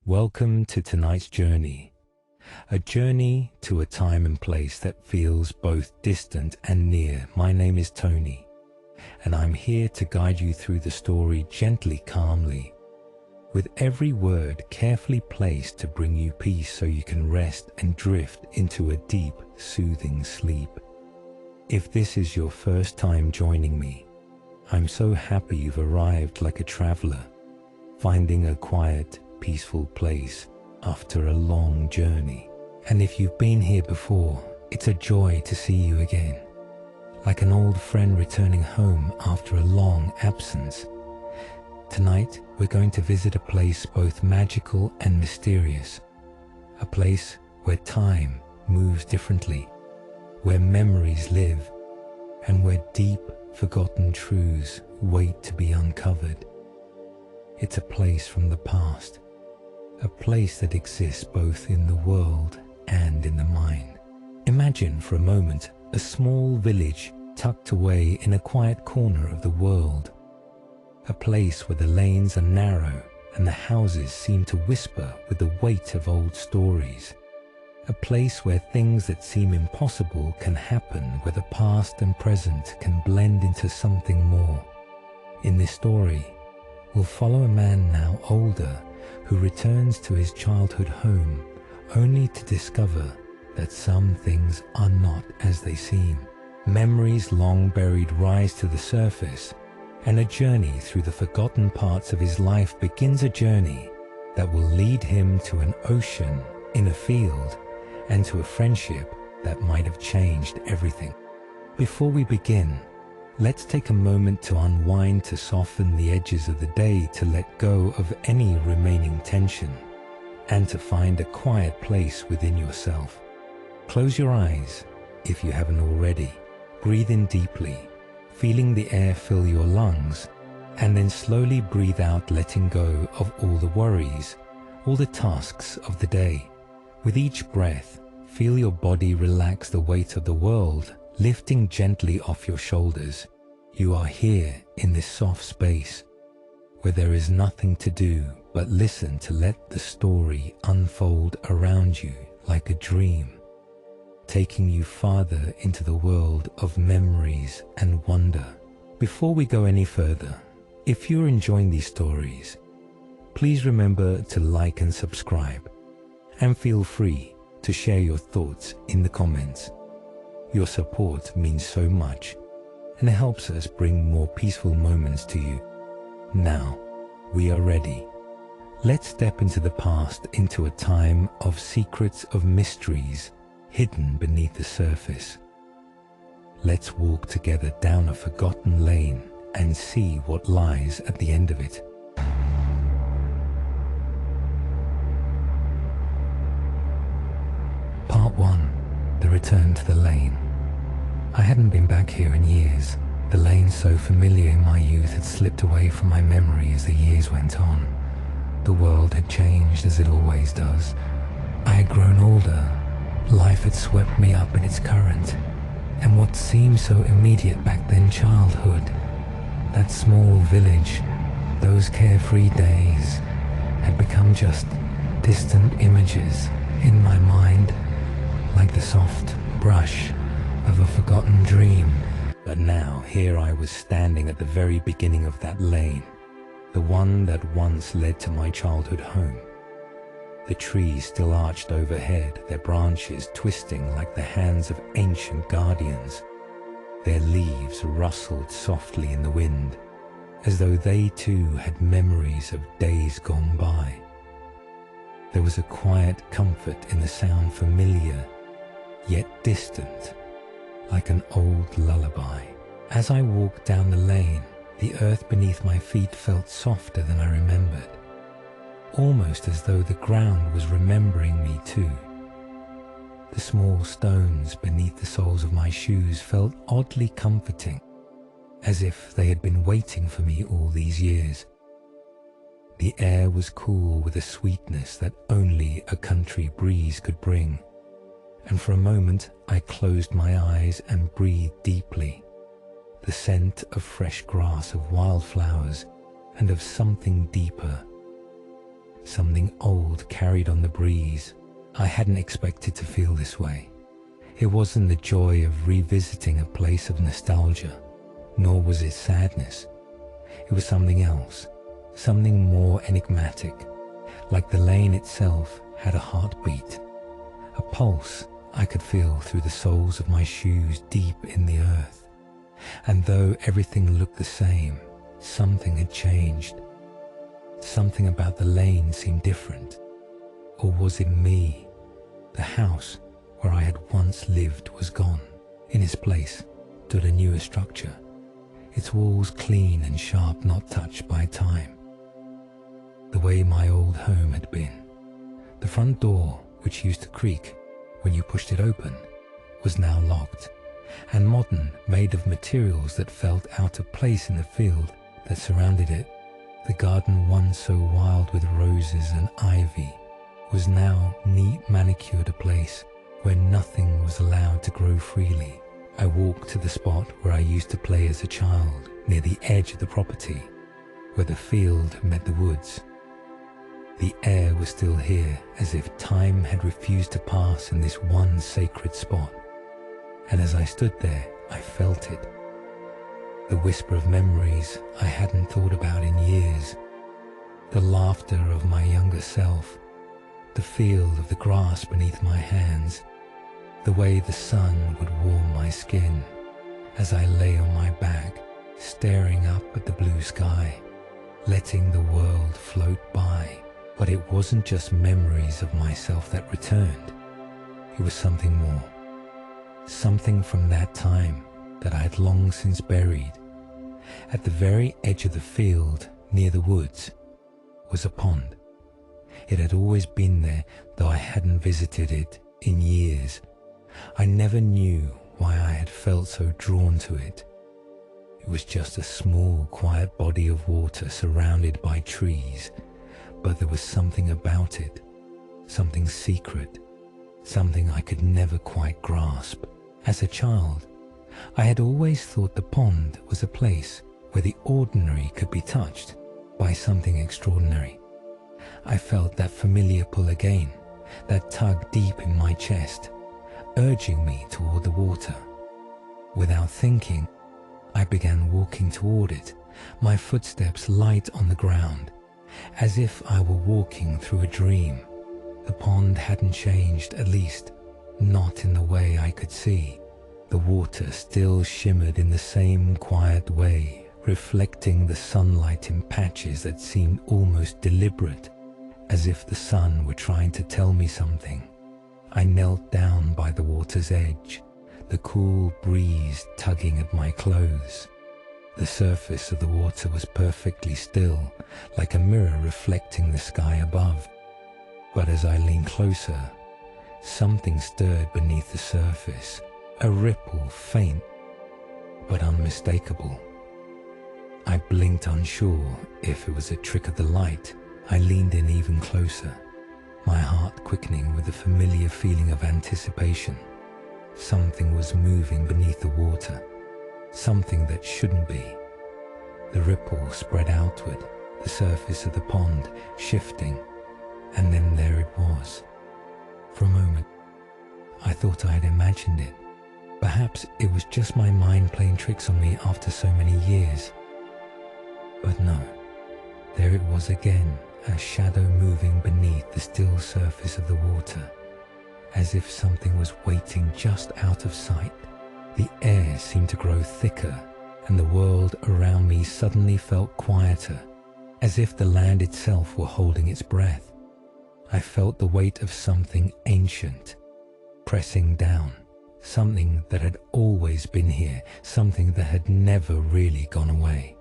Welcome to tonight's journey, a journey to a time and place that feels both distant and near. My name is Tony, and I'm here to guide you through the story gently, calmly, with every word carefully placed to bring you peace so you can rest and drift into a deep, soothing sleep. If this is your first time joining me, I'm so happy you've arrived like a traveler, finding a quiet, peaceful place after a long journey. And if you've been here before, it's a joy to see you again, like an old friend returning home after a long absence. Tonight, we're going to visit a place both magical and mysterious, a place where time moves differently, where memories live, and where deep, forgotten truths wait to be uncovered. It's a place from the past, a place that exists both in the world and in the mind. Imagine for a moment a small village tucked away in a quiet corner of the world, a place where the lanes are narrow and the houses seem to whisper with the weight of old stories, a place where things that seem impossible can happen, where the past and present can blend into something more. In this story, we'll follow a man now older who returns to his childhood home only to discover that some things are not as they seem. Memories long buried rise to the surface, and a journey through the forgotten parts of his life begins, a journey that will lead him to an ocean in a field and to a friendship that might have changed everything. Before we begin, let's take a moment to unwind, to soften the edges of the day, to let go of any remaining tension, and to find a quiet place within yourself. Close your eyes if you haven't already. Breathe in deeply, feeling the air fill your lungs, and then slowly breathe out, letting go of all the worries, all the tasks of the day. With each breath, feel your body relax, the weight of the world lifting gently off your shoulders. You are here in this soft space where there is nothing to do but listen, to let the story unfold around you like a dream, taking you farther into the world of memories and wonder. Before we go any further, if you're enjoying these stories, please remember to like and subscribe, and feel free to share your thoughts in the comments. Your support means so much, and it helps us bring more peaceful moments to you. Now, we are ready. Let's step into the past, into a time of secrets, of mysteries hidden beneath the surface. Let's walk together down a forgotten lane and see what lies at the end of it. Part 1. The return to the lane. I hadn't been back here in years. The lane, so familiar in my youth, had slipped away from my memory as the years went on. The world had changed, as it always does. I had grown older. Life had swept me up in its current, and what seemed so immediate back then, childhood, that small village, those carefree days, had become just distant images in my mind, like the soft brush of a forgotten dream. But now, here I was standing at the very beginning of that lane, the one that once led to my childhood home. The trees still arched overhead, their branches twisting like the hands of ancient guardians. Their leaves rustled softly in the wind, as though they too had memories of days gone by. There was a quiet comfort in the sound, familiar, yet distant, like an old lullaby. As I walked down the lane, the earth beneath my feet felt softer than I remembered, almost as though the ground was remembering me too. The small stones beneath the soles of my shoes felt oddly comforting, as if they had been waiting for me all these years. The air was cool with a sweetness that only a country breeze could bring, and for a moment I closed my eyes and breathed deeply. The scent of fresh grass, of wildflowers, and of something deeper. something old carried on the breeze. I hadn't expected to feel this way. It wasn't the joy of revisiting a place of nostalgia, nor was it sadness. It was something else, something more enigmatic, like the lane itself had a heartbeat, a pulse I could feel through the soles of my shoes deep in the earth. And though everything looked the same, something had changed. Something about the lane seemed different. Or was it me? The house where I had once lived was gone. In its place stood a newer structure, its walls clean and sharp, not touched by time. The way my old home had been. The front door, which used to creak when you pushed it open, was now locked, and modern, made of materials that felt out of place in the field that surrounded it. The garden, once so wild with roses and ivy, was now neat, manicured, a place where nothing was allowed to grow freely. I walked to the spot where I used to play as a child, near the edge of the property, where the field met the woods. The air was still here, as if time had refused to pass in this one sacred spot. And as I stood there, I felt it. The whisper of memories I hadn't thought about in years. The laughter of my younger self. The feel of the grass beneath my hands. The way the sun would warm my skin as I lay on my back, staring up at the blue sky, letting the world float by. But it wasn't just memories of myself that returned. It was something more. Something from that time that I had long since buried. At the very edge of the field, near the woods, was a pond. It had always been there, though I hadn't visited it in years. I never knew why I had felt so drawn to it. It was just a small, quiet body of water surrounded by trees, but there was something about it, something secret, something I could never quite grasp. As a child, I had always thought the pond was a place where the ordinary could be touched by something extraordinary. I felt that familiar pull again, that tug deep in my chest, urging me toward the water. Without thinking, I began walking toward it, my footsteps light on the ground, as if I were walking through a dream. The pond hadn't changed, at least not in the way I could see. The water still shimmered in the same quiet way, reflecting the sunlight in patches that seemed almost deliberate, as if the sun were trying to tell me something. I knelt down by the water's edge, the cool breeze tugging at my clothes. The surface of the water was perfectly still, like a mirror reflecting the sky above. But as I leaned closer, something stirred beneath the surface, a ripple, faint but unmistakable. I blinked, unsure if it was a trick of the light. I leaned in even closer, my heart quickening with the familiar feeling of anticipation. Something was moving beneath the water, something that shouldn't be. The ripple spread outward, the surface of the pond shifting, and then there it was. For a moment, I thought I had imagined it. Perhaps it was just my mind playing tricks on me after so many years. But no, there it was again, a shadow moving beneath the still surface of the water, as if something was waiting just out of sight. The air seemed to grow thicker, and the world around me suddenly felt quieter, as if the land itself were holding its breath. I felt the weight of something ancient, pressing down, something that had always been here, something that had never really gone away.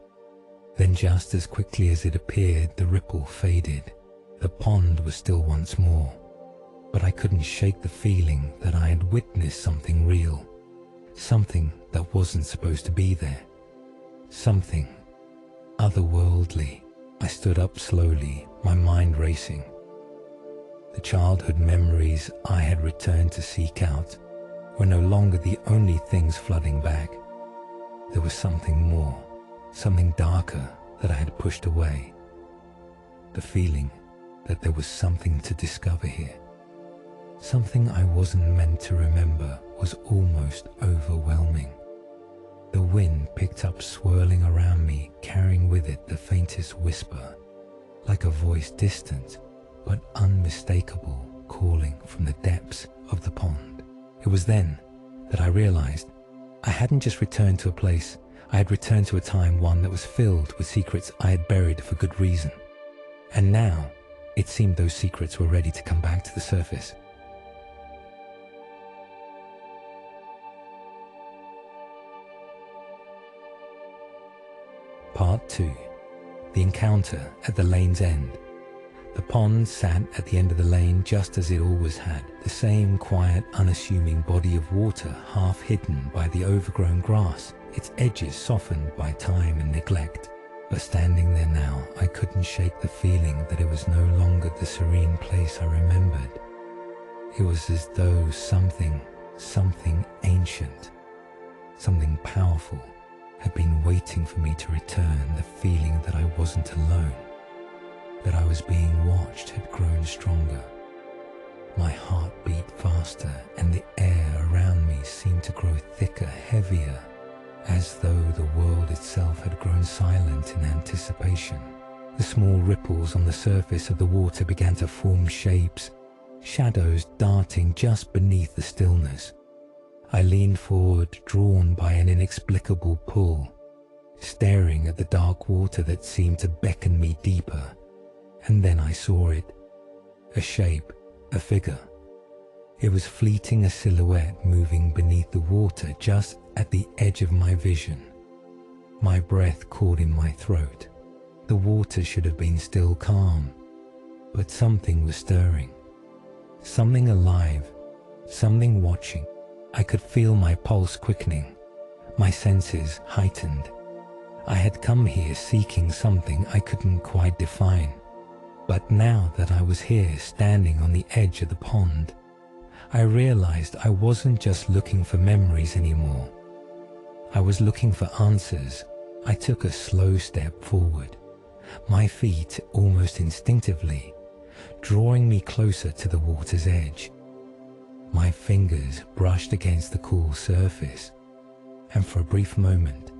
Then just as quickly as it appeared, the ripple faded. The pond was still once more, but I couldn't shake the feeling that I had witnessed something real, something that wasn't supposed to be there, something otherworldly. I stood up slowly, my mind racing. The childhood memories I had returned to seek out were no longer the only things flooding back. There was something more, something darker that I had pushed away. The feeling that there was something to discover here. Something I wasn't meant to remember was almost overwhelming. The wind picked up swirling around me, carrying with it the faintest whisper, like a voice distant but unmistakable, calling from the depths of the pond. It was then that I realized I hadn't just returned to a place, I had returned to a time, one that was filled with secrets I had buried for good reason. And now, it seemed those secrets were ready to come back to the surface. Part 2. The encounter at the lane's end. The pond sat at the end of the lane just as it always had, the same quiet, unassuming body of water half hidden by the overgrown grass, its edges softened by time and neglect. But standing there now, I couldn't shake the feeling that it was no longer the serene place I remembered. It was as though something ancient, something powerful, had been waiting for me to return. The feeling that I wasn't alone, that I was being watched, had grown stronger. My heart beat faster, and the air around me seemed to grow thicker, heavier, as though the world itself had grown silent in anticipation. The small ripples on the surface of the water began to form shapes, shadows darting just beneath the stillness. I leaned forward, drawn by an inexplicable pull, staring at the dark water that seemed to beckon me deeper. And then I saw it. A shape, a figure. It was fleeting, a silhouette moving beneath the water just at the edge of my vision. My breath caught in my throat. The water should have been still calm, but something was stirring. Something alive, something watching. I could feel my pulse quickening, my senses heightened. I had come here seeking something I couldn't quite define. But now that I was here, standing on the edge of the pond, I realized I wasn't just looking for memories anymore. I was looking for answers. I took a slow step forward, my feet almost instinctively drawing me closer to the water's edge. My fingers brushed against the cool surface, and for a brief moment,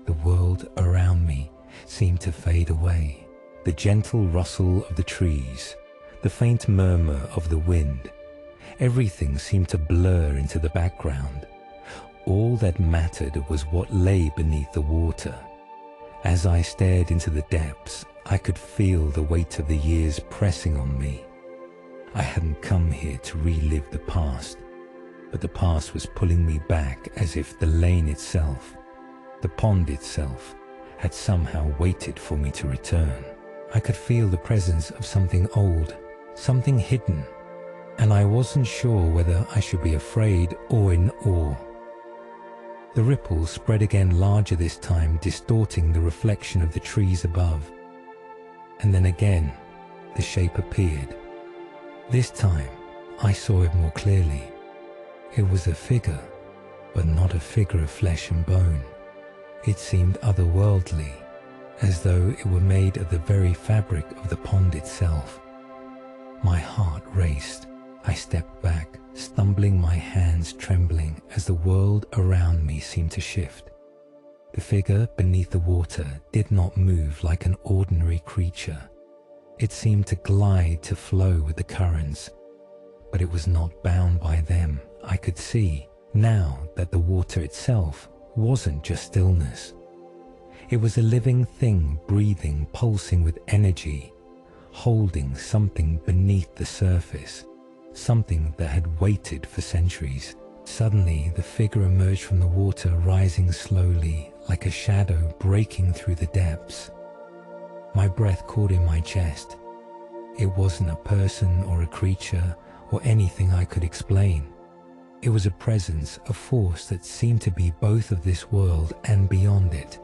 the world around me seemed to fade away. The gentle rustle of the trees, the faint murmur of the wind, everything seemed to blur into the background. All that mattered was what lay beneath the water. As I stared into the depths, I could feel the weight of the years pressing on me. I hadn't come here to relive the past, but the past was pulling me back, as if the lane itself, the pond itself, had somehow waited for me to return. I could feel the presence of something old, something hidden, and I wasn't sure whether I should be afraid or in awe. The ripples spread again, larger this time, distorting the reflection of the trees above. And then again, the shape appeared. This time, I saw it more clearly. It was a figure, but not a figure of flesh and bone. It seemed otherworldly, as though it were made of the very fabric of the pond itself. My heart raced. I stepped back, stumbling, my hands trembling as the world around me seemed to shift. The figure beneath the water did not move like an ordinary creature. It seemed to glide, to flow with the currents, but it was not bound by them. I could see now that the water itself wasn't just stillness. It was a living thing, breathing, pulsing with energy, holding something beneath the surface, something that had waited for centuries. Suddenly, the figure emerged from the water, rising slowly, like a shadow breaking through the depths. My breath caught in my chest. It wasn't a person or a creature or anything I could explain. It was a presence, a force that seemed to be both of this world and beyond it.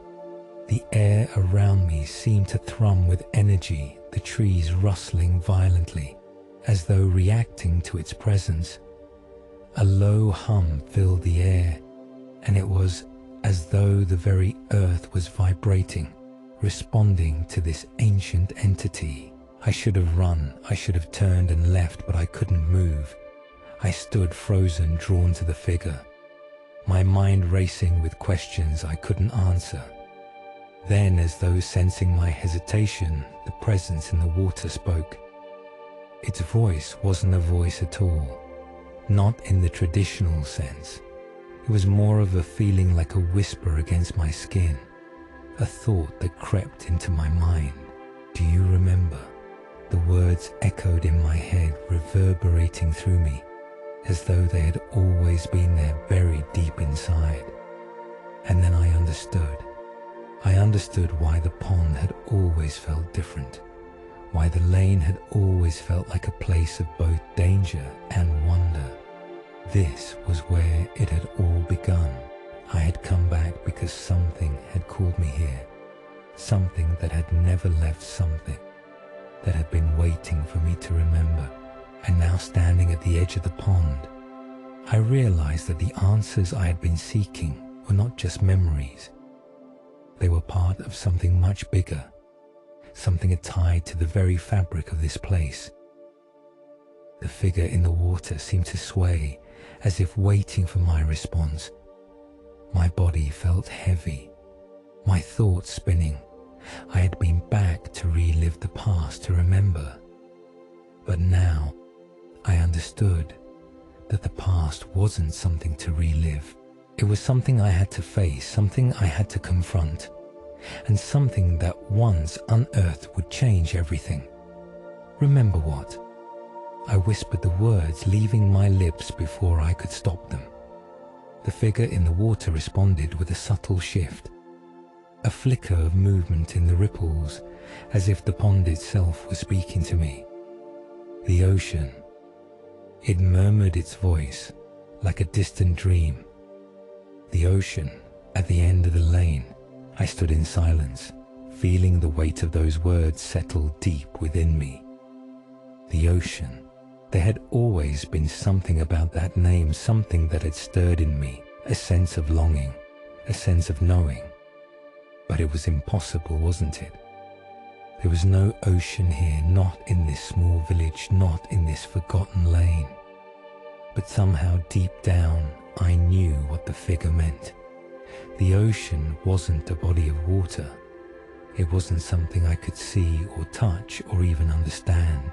The air around me seemed to thrum with energy, the trees rustling violently, as though reacting to its presence. A low hum filled the air, and it was as though the very earth was vibrating, responding to this ancient entity. I should have run, I should have turned and left, but I couldn't move. I stood frozen, drawn to the figure, my mind racing with questions I couldn't answer. Then, as though sensing my hesitation, the presence in the water spoke. Its voice wasn't a voice at all, not in the traditional sense. It was more of a feeling like a whisper against my skin, a thought that crept into my mind. Do you remember? The words echoed in my head, reverberating through me, as though they had always been there, buried deep inside. And then I understood. I understood why the pond had always felt different, why the lane had always felt like a place of both danger and wonder. This was where it had all begun. I had come back because something had called me here, something that had never left, something that had been waiting for me to remember. And now, standing at the edge of the pond, I realized that the answers I had been seeking were not just memories. They were part of something much bigger, something tied to the very fabric of this place. The figure in the water seemed to sway, as if waiting for my response. My body felt heavy, my thoughts spinning. I had been back to relive the past, to remember. But now I understood that the past wasn't something to relive. It was something I had to face, something I had to confront, and something that once unearthed would change everything. Remember what? I whispered the words, leaving my lips before I could stop them. The figure in the water responded with a subtle shift, a flicker of movement in the ripples, as if the pond itself was speaking to me. The ocean. It murmured its voice like a distant dream. The ocean, at the end of the lane. I stood in silence, feeling the weight of those words settle deep within me. The ocean. There had always been something about that name, something that had stirred in me, a sense of longing, a sense of knowing. But it was impossible, wasn't it? There was no ocean here, not in this small village, not in this forgotten lane. But somehow deep down, I knew what the figure meant. The ocean wasn't a body of water. It wasn't something I could see or touch or even understand.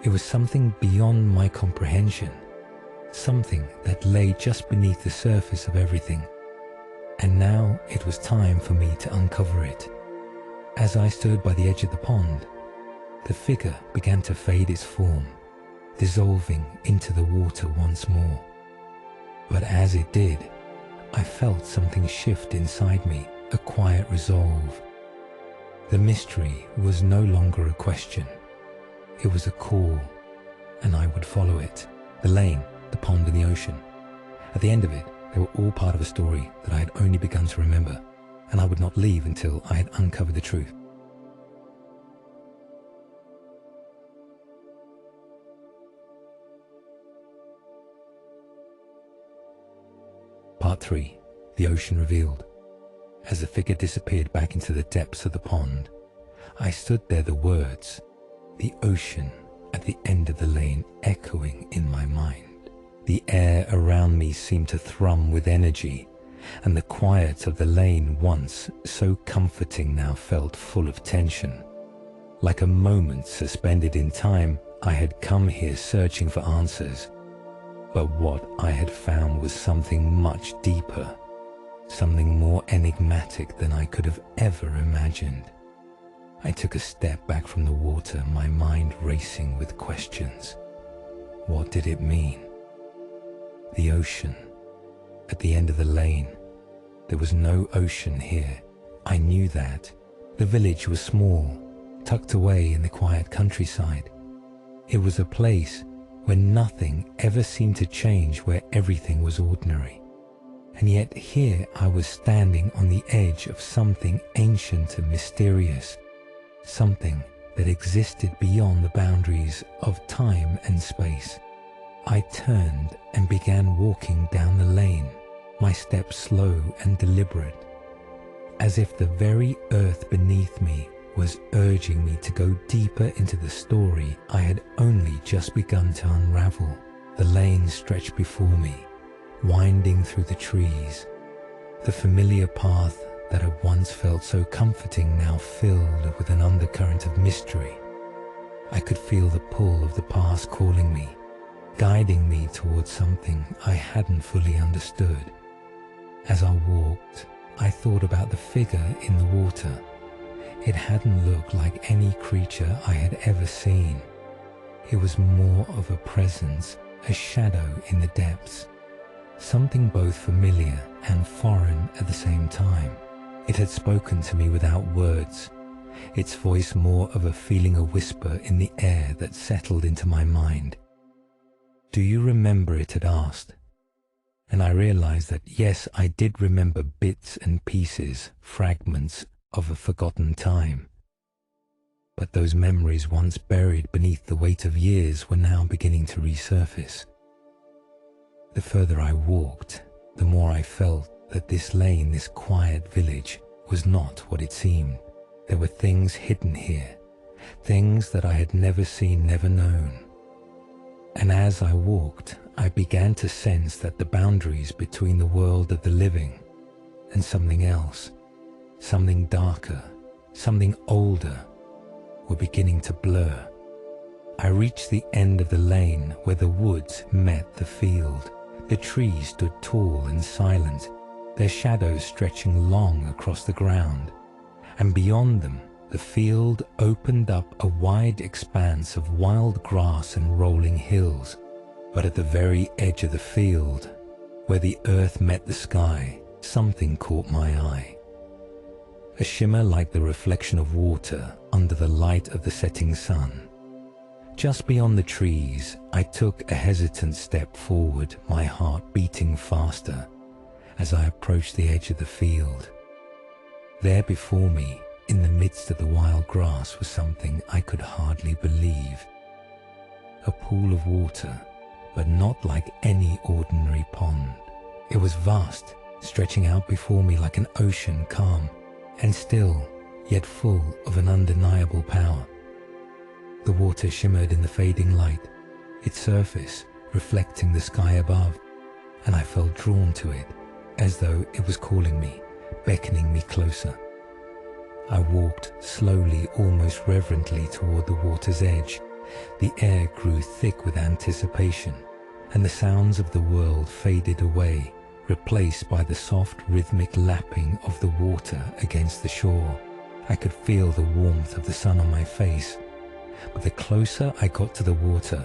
It was something beyond my comprehension, something that lay just beneath the surface of everything. And now it was time for me to uncover it. As I stood by the edge of the pond, the figure began to fade its form, dissolving into the water once more. But as it did, I felt something shift inside me, a quiet resolve. The mystery was no longer a question. It was a call, and I would follow it. The lane, the pond, and the ocean. At the end of it, they were all part of a story that I had only begun to remember, and I would not leave until I had uncovered the truth. Part 3. The ocean revealed. As the figure disappeared back into the depths of the pond, I stood there, the words, the ocean at the end of the lane, echoing in my mind. The air around me seemed to thrum with energy, and the quiet of the lane, once so comforting, now felt full of tension. Like a moment suspended in time, I had come here searching for answers. But what I had found was something much deeper, something more enigmatic than I could have ever imagined. I took a step back from the water, my mind racing with questions. What did it mean? The ocean. At the end of the lane. There was no ocean here. I knew that. The village was small, tucked away in the quiet countryside. It was a place where nothing ever seemed to change, where everything was ordinary. And yet here I was standing on the edge of something ancient and mysterious, something that existed beyond the boundaries of time and space. I turned and began walking down the lane, my steps slow and deliberate, as if the very earth beneath me was urging me to go deeper into the story I had only just begun to unravel. The lane stretched before me, winding through the trees. The familiar path that had once felt so comforting now filled with an undercurrent of mystery. I could feel the pull of the past calling me, guiding me towards something I hadn't fully understood. As I walked, I thought about the figure in the water. It hadn't looked like any creature I had ever seen. It was more of a presence, a shadow in the depths, something both familiar and foreign at the same time. It had spoken to me without words, its voice more of a feeling, a whisper in the air that settled into my mind. "Do you remember?" it had asked. And I realized that yes, I did remember bits and pieces, fragments of a forgotten time. But those memories once buried beneath the weight of years were now beginning to resurface. The further I walked, the more I felt that this lane, this quiet village, was not what it seemed. There were things hidden here, things that I had never seen, never known. And as I walked, I began to sense that the boundaries between the world of the living and something else, something darker, something older, were beginning to blur. I reached the end of the lane where the woods met the field. The trees stood tall and silent, their shadows stretching long across the ground. And beyond them, the field opened up a wide expanse of wild grass and rolling hills. But at the very edge of the field, where the earth met the sky, something caught my eye. A shimmer like the reflection of water under the light of the setting sun. Just beyond the trees, I took a hesitant step forward, my heart beating faster as I approached the edge of the field. There before me, in the midst of the wild grass, was something I could hardly believe. A pool of water, but not like any ordinary pond. It was vast, stretching out before me like an ocean, calm and still, yet full of an undeniable power. The water shimmered in the fading light, its surface reflecting the sky above, and I felt drawn to it, as though it was calling me, beckoning me closer. I walked slowly, almost reverently, toward the water's edge. The air grew thick with anticipation, and the sounds of the world faded away, replaced by the soft rhythmic lapping of the water against the shore. I could feel the warmth of the sun on my face, but the closer I got to the water,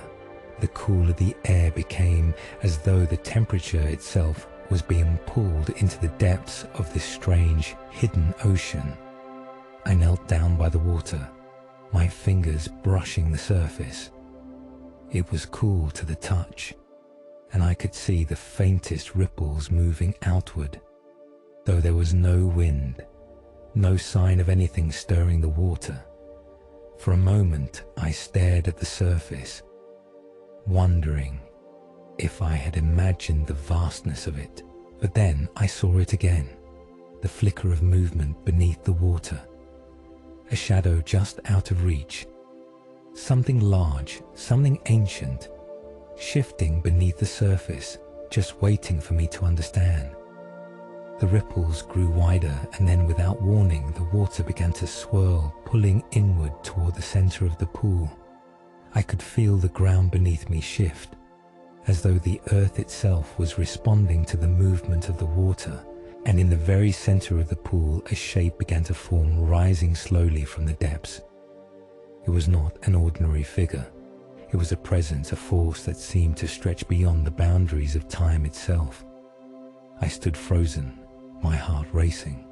the cooler the air became, as though the temperature itself was being pulled into the depths of this strange, hidden ocean. I knelt down by the water, my fingers brushing the surface. It was cool to the touch, and I could see the faintest ripples moving outward, though there was no wind, no sign of anything stirring the water. For a moment I stared at the surface, wondering if I had imagined the vastness of it. But then I saw it again, the flicker of movement beneath the water, a shadow just out of reach, something large, something ancient, shifting beneath the surface, just waiting for me to understand. The ripples grew wider, and then without warning, the water began to swirl, pulling inward toward the center of the pool. I could feel the ground beneath me shift, as though the earth itself was responding to the movement of the water, and in the very center of the pool a shape began to form, rising slowly from the depths. It was not an ordinary figure. It was a presence, a force that seemed to stretch beyond the boundaries of time itself. I stood frozen, my heart racing.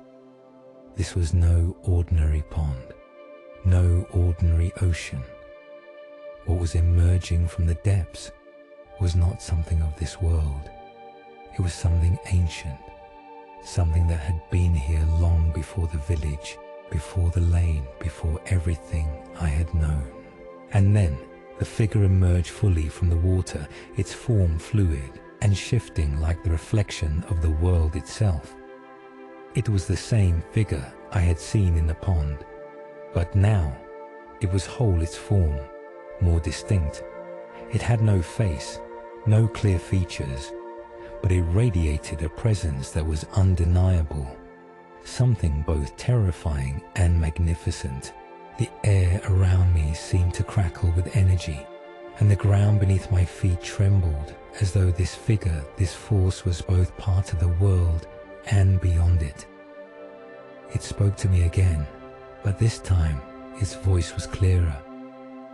This was no ordinary pond, no ordinary ocean. What was emerging from the depths was not something of this world. It was something ancient, something that had been here long before the village, before the lane, before everything I had known. And then the figure emerged fully from the water, its form fluid and shifting like the reflection of the world itself. It was the same figure I had seen in the pond, But now, it was whole its form, more distinct. It had no face, no clear features, but it radiated a presence that was undeniable, something both terrifying and magnificent. The air around me seemed to crackle with energy, and the ground beneath my feet trembled as though this figure, this force was both part of the world and beyond it. It spoke to me again, but this time its voice was clearer,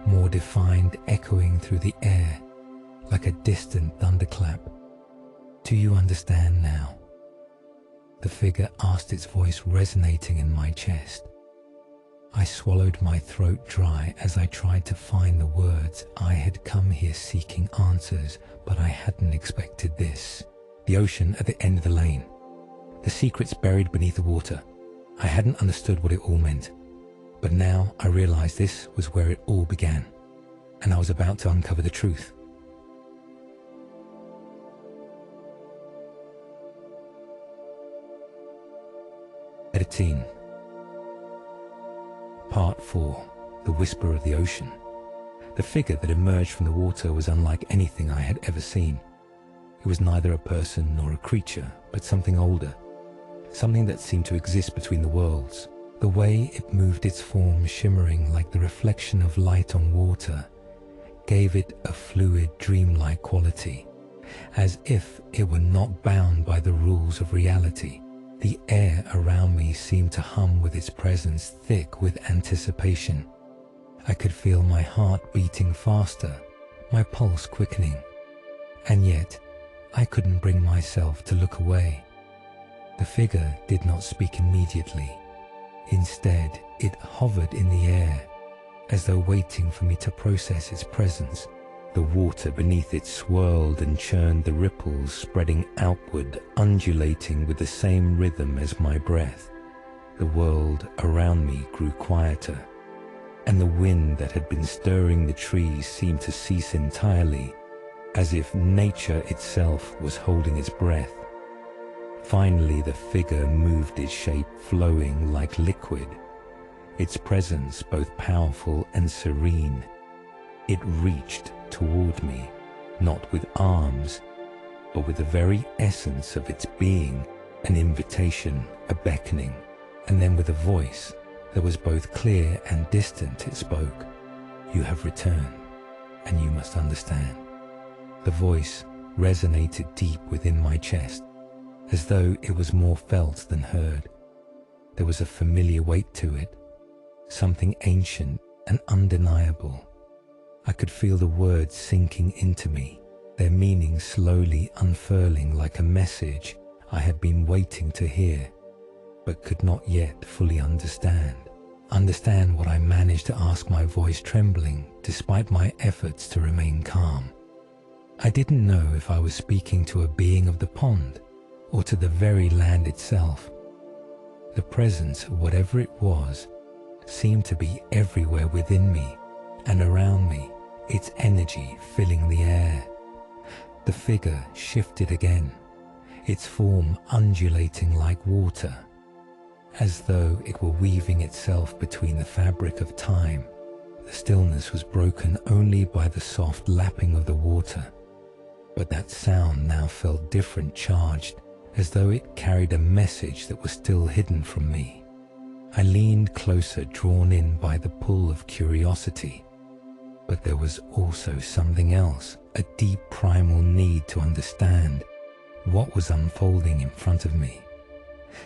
more defined, echoing through the air like a distant thunderclap. "Do you understand now?" The figure asked, its voice resonating in my chest. I swallowed my throat dry as I tried to find the words. I had come here seeking answers, but I hadn't expected this. The ocean at the end of the lane. The secrets buried beneath the water. I hadn't understood what it all meant, but now I realized this was where it all began, and I was about to uncover the truth. Editing. Part 4. The Whisper of the Ocean. The figure that emerged from the water was unlike anything I had ever seen. It was neither a person nor a creature, but something older. Something that seemed to exist between the worlds. The way it moved its form, shimmering like the reflection of light on water, gave it a fluid, dreamlike quality, as if it were not bound by the rules of reality. The air around me seemed to hum with its presence, thick with anticipation. I could feel my heart beating faster, my pulse quickening, and yet I couldn't bring myself to look away. The figure did not speak immediately. Instead, it hovered in the air, as though waiting for me to process its presence. The water beneath it swirled and churned, the ripples spreading outward, undulating with the same rhythm as my breath. The world around me grew quieter, and the wind that had been stirring the trees seemed to cease entirely, as if nature itself was holding its breath. Finally, the figure moved its shape, flowing like liquid, its presence both powerful and serene. It reached toward me, not with arms, but with the very essence of its being, an invitation, a beckoning. And then with a voice that was both clear and distant, it spoke. "You have returned, and you must understand." The voice resonated deep within my chest, as though it was more felt than heard. There was a familiar weight to it, something ancient and undeniable. I could feel the words sinking into me, their meaning slowly unfurling like a message I had been waiting to hear, but could not yet fully understand. Understand what I managed to ask, my voice trembling despite my efforts to remain calm. I didn't know if I was speaking to a being of the pond or to the very land itself. The presence of whatever it was seemed to be everywhere within me and around me, its energy filling the air. The figure shifted again, its form undulating like water, as though it were weaving itself between the fabric of time. The stillness was broken only by the soft lapping of the water, but that sound now felt different, charged, as though it carried a message that was still hidden from me. I leaned closer, drawn in by the pull of curiosity. But there was also something else, a deep primal need to understand what was unfolding in front of me.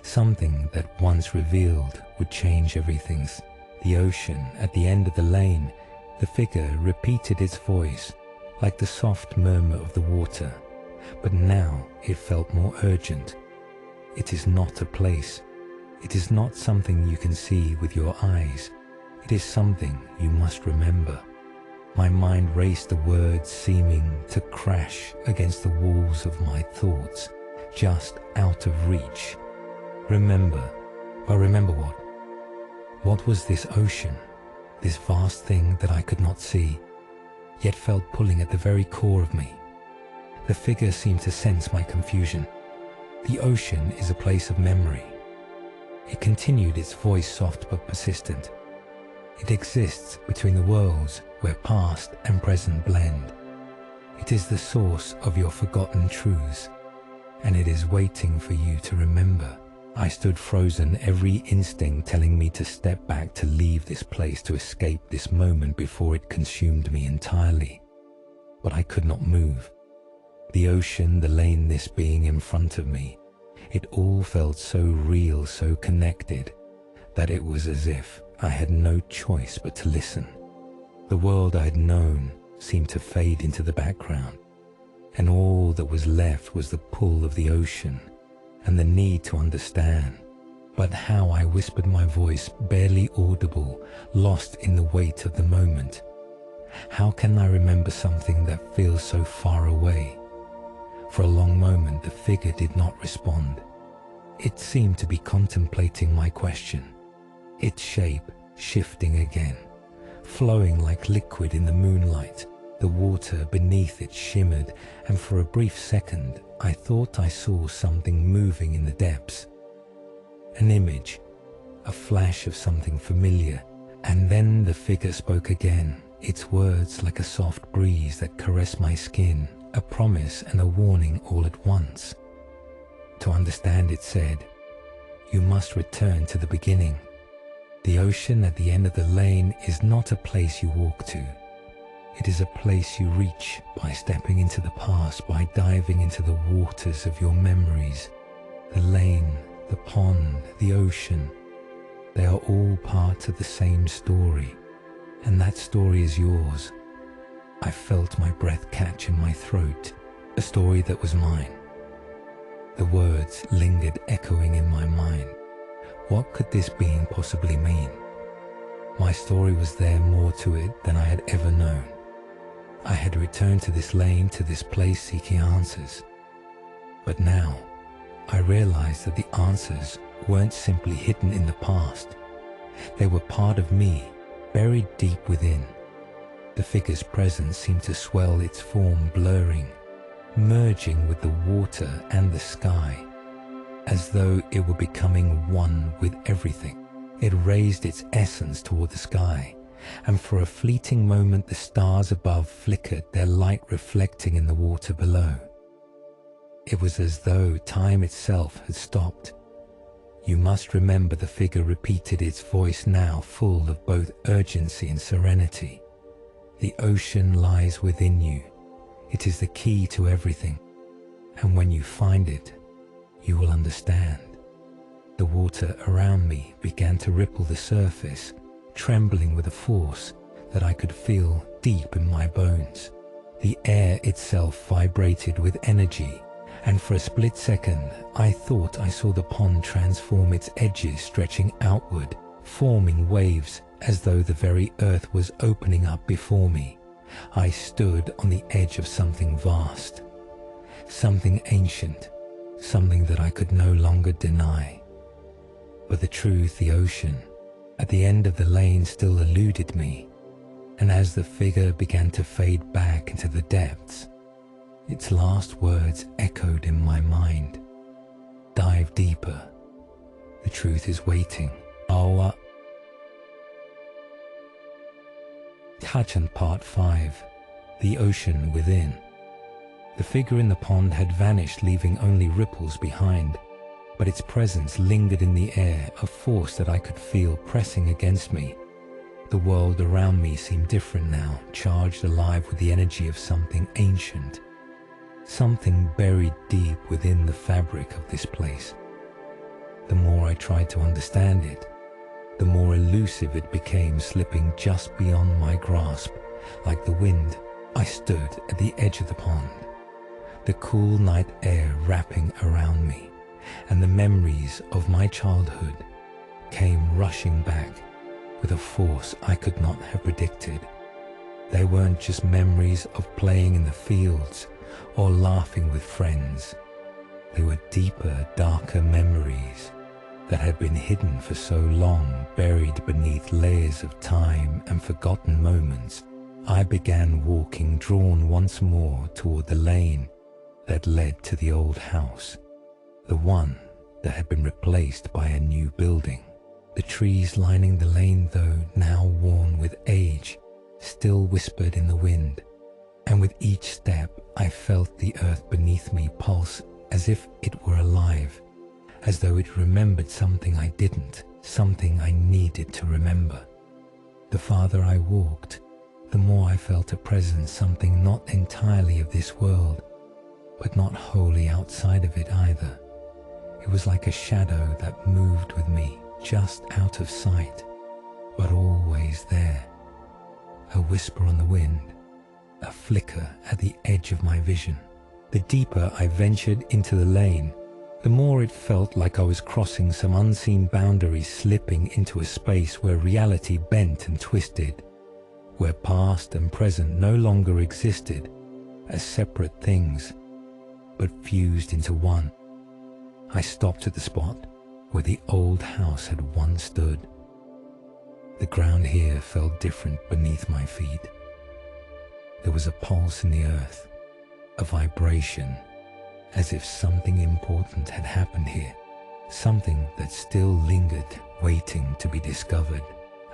Something that once revealed would change everything. The ocean at the end of the lane, the figure repeated its voice like the soft murmur of the water, but now it felt more urgent. It is not a place. It is not something you can see with your eyes. It is something you must remember. My mind raced, the words seeming to crash against the walls of my thoughts, just out of reach. Remember, but remember what? What was this ocean, this vast thing that I could not see, yet felt pulling at the very core of me? The figure seemed to sense my confusion. The ocean is a place of memory. It continued, its voice soft but persistent. It exists between the worlds where past and present blend. It is the source of your forgotten truths, and it is waiting for you to remember. I stood frozen, every instinct telling me to step back, to leave this place, to escape this moment before it consumed me entirely. But I could not move. The ocean, the lane, this being in front of me, it all felt so real, so connected, that it was as if I had no choice but to listen. The world I had known seemed to fade into the background, and all that was left was the pull of the ocean and the need to understand. But how I whispered my voice, barely audible, lost in the weight of the moment. How can I remember something that feels so far away? For a long moment the figure did not respond. It seemed to be contemplating my question, its shape shifting again, flowing like liquid in the moonlight. The water beneath it shimmered, and for a brief second I thought I saw something moving in the depths. An image, a flash of something familiar, and then the figure spoke again, its words like a soft breeze that caressed my skin, a promise and a warning all at once. To understand, it said, "You must return to the beginning. The ocean at the end of the lane is not a place you walk to. It is a place you reach by stepping into the past, by diving into the waters of your memories. The lane, the pond, the ocean, they are all part of the same story, and that story is yours." I felt my breath catch in my throat, a story that was mine. The words lingered echoing in my mind. What could this being possibly mean? My story was there, more to it than I had ever known. I had returned to this lane, to this place, seeking answers. But now, I realized that the answers weren't simply hidden in the past. They were part of me, buried deep within. The figure's presence seemed to swell, its form blurring, merging with the water and the sky, as though it were becoming one with everything. It raised its essence toward the sky, and for a fleeting moment the stars above flickered, their light reflecting in the water below. It was as though time itself had stopped. "You must remember," the figure repeated, its voice now full of both urgency and serenity. "The ocean lies within you. It is the key to everything, and when you find it, you will understand." The water around me began to ripple the surface, trembling with a force that I could feel deep in my bones. The air itself vibrated with energy, and for a split second I thought I saw the pond transform, its edges stretching outward, forming waves as though the very earth was opening up before me. I stood on the edge of something vast, something ancient, something that I could no longer deny. But the truth, the ocean, at the end of the lane still eluded me, and as the figure began to fade back into the depths, its last words echoed in my mind. "Dive deeper. The truth is waiting." Kachan Part 5. The Ocean Within. The figure in the pond had vanished, leaving only ripples behind, but its presence lingered in the air, a force that I could feel pressing against me. The world around me seemed different now, charged alive with the energy of something ancient, something buried deep within the fabric of this place. The more I tried to understand it, the more elusive it became, slipping just beyond my grasp. Like the wind, I stood at the edge of the pond, the cool night air wrapping around me, and the memories of my childhood came rushing back with a force I could not have predicted. They weren't just memories of playing in the fields or laughing with friends. They were deeper, darker memories that had been hidden for so long, buried beneath layers of time and forgotten moments. I began walking, drawn once more toward the lane that led to the old house, the one that had been replaced by a new building. The trees lining the lane, though now worn with age, still whispered in the wind, and with each step I felt the earth beneath me pulse as if it were alive, as though it remembered something I didn't, something I needed to remember. The farther I walked, the more I felt a presence, something not entirely of this world, but not wholly outside of it either. It was like a shadow that moved with me, just out of sight, but always there. A whisper on the wind, a flicker at the edge of my vision. The deeper I ventured into the lane, the more it felt like I was crossing some unseen boundary, slipping into a space where reality bent and twisted, where past and present no longer existed as separate things, but fused into one. I stopped at the spot where the old house had once stood. The ground here felt different beneath my feet. There was a pulse in the earth, a vibration, as if something important had happened here, something that still lingered, waiting to be discovered.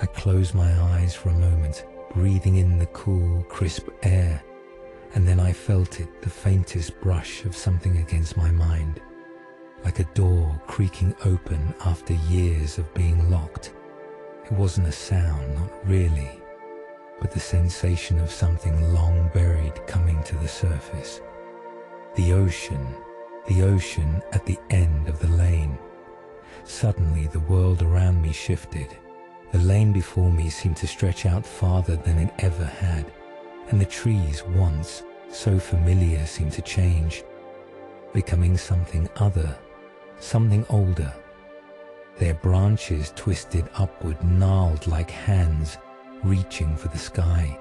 I closed my eyes for a moment, breathing in the cool, crisp air, and then I felt it, the faintest brush of something against my mind, like a door creaking open after years of being locked. It wasn't a sound, not really, but the sensation of something long buried coming to the surface. The ocean at the end of the lane. Suddenly the world around me shifted. The lane before me seemed to stretch out farther than it ever had, and the trees, once so familiar, seemed to change, becoming something other, something older. Their branches twisted upward, gnarled like hands reaching for the sky.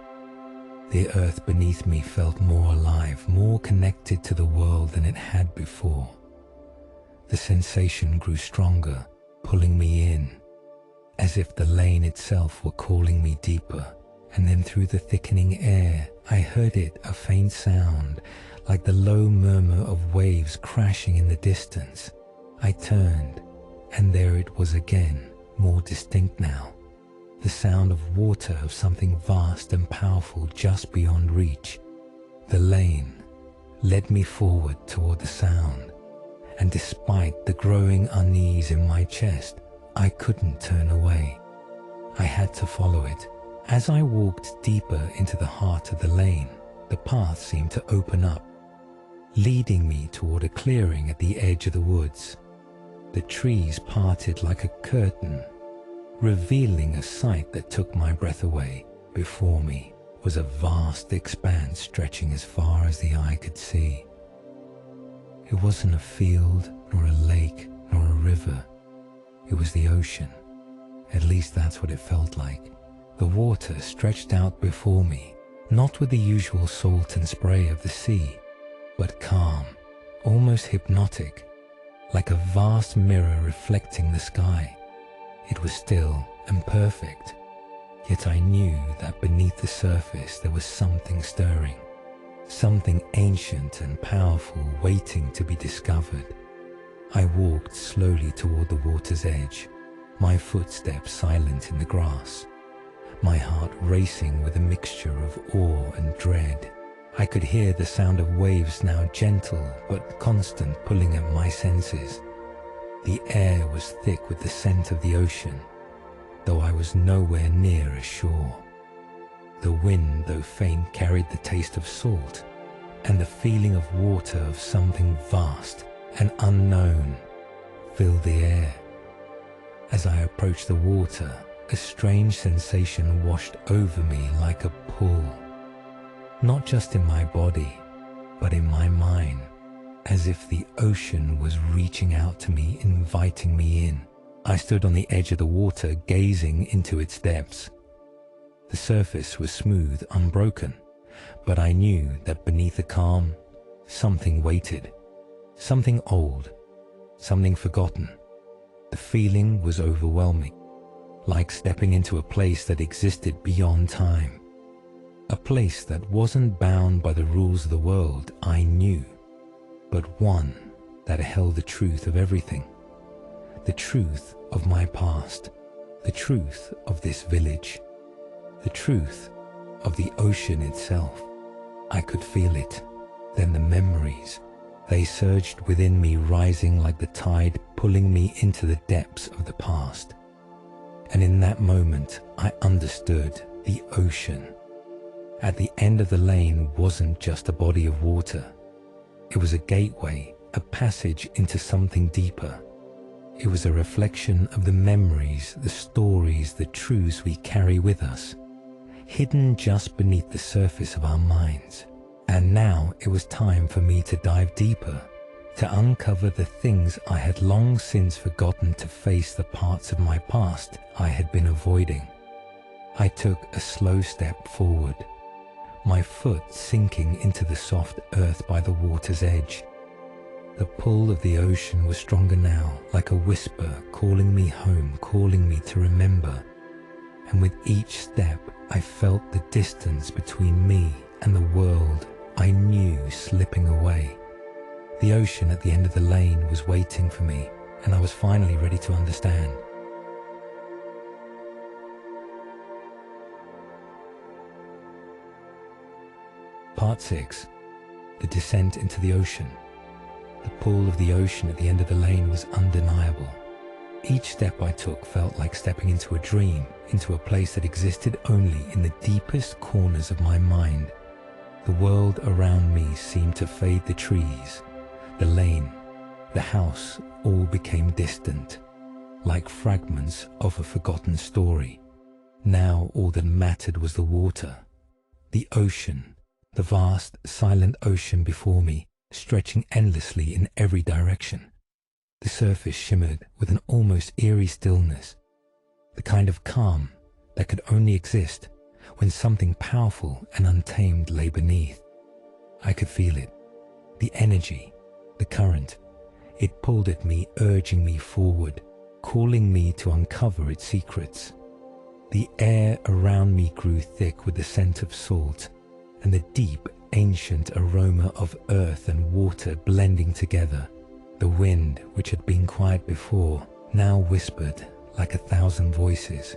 The earth beneath me felt more alive, more connected to the world than it had before. The sensation grew stronger, pulling me in, as if the lane itself were calling me deeper. And then through the thickening air, I heard it, a faint sound, like the low murmur of waves crashing in the distance. I turned, and there it was again, more distinct now. The sound of water, of something vast and powerful just beyond reach. The lane led me forward toward the sound, and despite the growing unease in my chest, I couldn't turn away. I had to follow it. As I walked deeper into the heart of the lane, the path seemed to open up, leading me toward a clearing at the edge of the woods. The trees parted like a curtain, revealing a sight that took my breath away. Before me was a vast expanse stretching as far as the eye could see. It wasn't a field, nor a lake, nor a river. It was the ocean. At least that's what it felt like. The water stretched out before me, not with the usual salt and spray of the sea, but calm, almost hypnotic, like a vast mirror reflecting the sky. It was still and perfect, yet I knew that beneath the surface there was something stirring, something ancient and powerful waiting to be discovered. I walked slowly toward the water's edge, my footsteps silent in the grass, my heart racing with a mixture of awe and dread. I could hear the sound of waves, now gentle but constant, pulling at my senses. The air was thick with the scent of the ocean, though I was nowhere near a shore. The wind, though faint, carried the taste of salt, and the feeling of water, of something vast and unknown, filled the air. As I approached the water, a strange sensation washed over me like a pull, not just in my body, but in my mind, as if the ocean was reaching out to me, inviting me in. I stood on the edge of the water, gazing into its depths. The surface was smooth, unbroken, but I knew that beneath the calm, something waited, something old, something forgotten. The feeling was overwhelming, like stepping into a place that existed beyond time. A place that wasn't bound by the rules of the world I knew, but one that held the truth of everything, the truth of my past, the truth of this village, the truth of the ocean itself. I could feel it. Then the memories, they surged within me, rising like the tide, pulling me into the depths of the past. And in that moment, I understood the ocean. At the end of the lane wasn't just a body of water. It was a gateway, a passage into something deeper. It was a reflection of the memories, the stories, the truths we carry with us, hidden just beneath the surface of our minds. And now it was time for me to dive deeper, to uncover the things I had long since forgotten, to face the parts of my past I had been avoiding. I took a slow step forward, my foot sinking into the soft earth by the water's edge. The pull of the ocean was stronger now, like a whisper calling me home, calling me to remember. And with each step, I felt the distance between me and the world I knew slipping away. The ocean at the end of the lane was waiting for me, and I was finally ready to understand. Part 6. The descent into the ocean. The pull of the ocean at the end of the lane was undeniable. Each step I took felt like stepping into a dream, into a place that existed only in the deepest corners of my mind. The world around me seemed to fade. The trees, the lane, the house all became distant, like fragments of a forgotten story. Now all that mattered was the water, the ocean, the vast, silent ocean before me, stretching endlessly in every direction. The surface shimmered with an almost eerie stillness, the kind of calm that could only exist when something powerful and untamed lay beneath. I could feel it, the energy, the current. It pulled at me, urging me forward, calling me to uncover its secrets. The air around me grew thick with the scent of salt and the deep, ancient aroma of earth and water blending together. The wind, which had been quiet before, now whispered like 1,000 voices,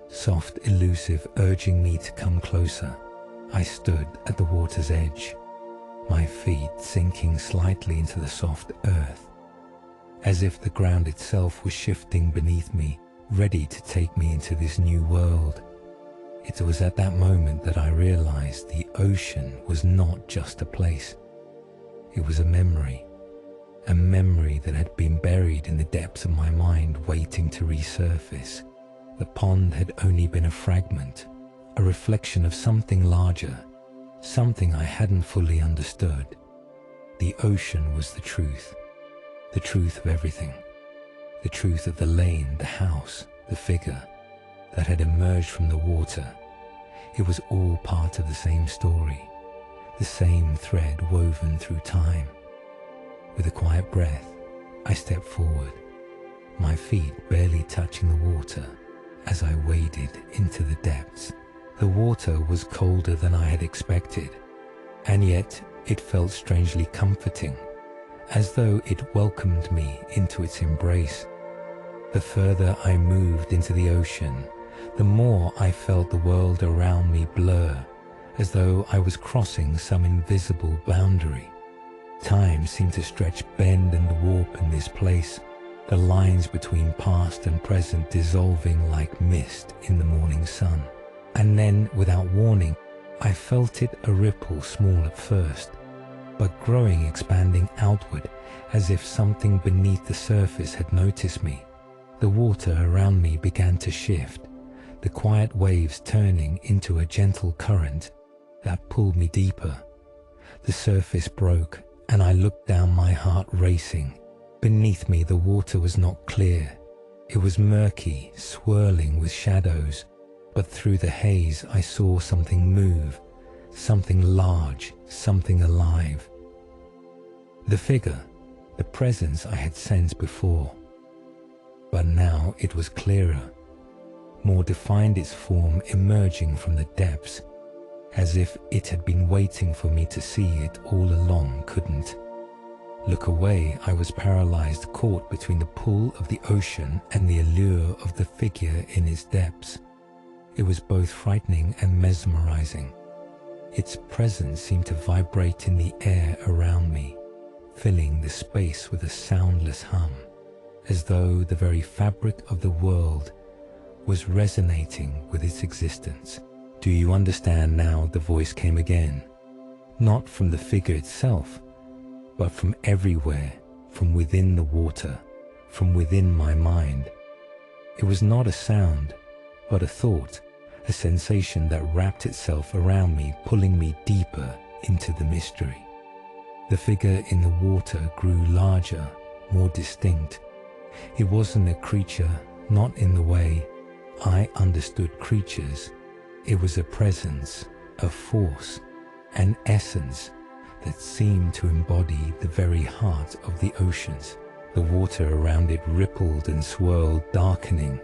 soft, elusive, urging me to come closer. I stood at the water's edge, my feet sinking slightly into the soft earth, as if the ground itself was shifting beneath me, ready to take me into this new world. It was at that moment that I realized the ocean was not just a place. It was a memory that had been buried in the depths of my mind, waiting to resurface. The pond had only been a fragment, a reflection of something larger, something I hadn't fully understood. The ocean was the truth of everything, the truth of the lane, the house, the figure that had emerged from the water. It was all part of the same story, the same thread woven through time. With a quiet breath, I stepped forward, my feet barely touching the water as I waded into the depths. The water was colder than I had expected, and yet it felt strangely comforting, as though it welcomed me into its embrace. The further I moved into the ocean, the more I felt the world around me blur, as though I was crossing some invisible boundary. Time seemed to stretch, bend and warp in this place, the lines between past and present dissolving like mist in the morning sun. And then, without warning, I felt it, a ripple, small at first, but growing, expanding outward, as if something beneath the surface had noticed me. The water around me began to shift, the quiet waves turning into a gentle current that pulled me deeper. The surface broke, and I looked down, my heart racing. Beneath me, the water was not clear. It was murky, swirling with shadows, but through the haze I saw something move, something large, something alive. The figure, the presence I had sensed before. But now it was clearer, more defined, its form emerging from the depths, as if it had been waiting for me to see it all along, couldn't. Look away, I was paralyzed, caught between the pull of the ocean and the allure of the figure in its depths. It was both frightening and mesmerizing. Its presence seemed to vibrate in the air around me, filling the space with a soundless hum, as though the very fabric of the world was resonating with its existence. "Do you understand now?" the voice came again. Not from the figure itself, but from everywhere, from within the water, from within my mind. It was not a sound, but a thought, a sensation that wrapped itself around me, pulling me deeper into the mystery. The figure in the water grew larger, more distinct. It wasn't a creature, not in the way I understood creatures. It was a presence, a force, an essence that seemed to embody the very heart of the oceans. The water around it rippled and swirled, darkening,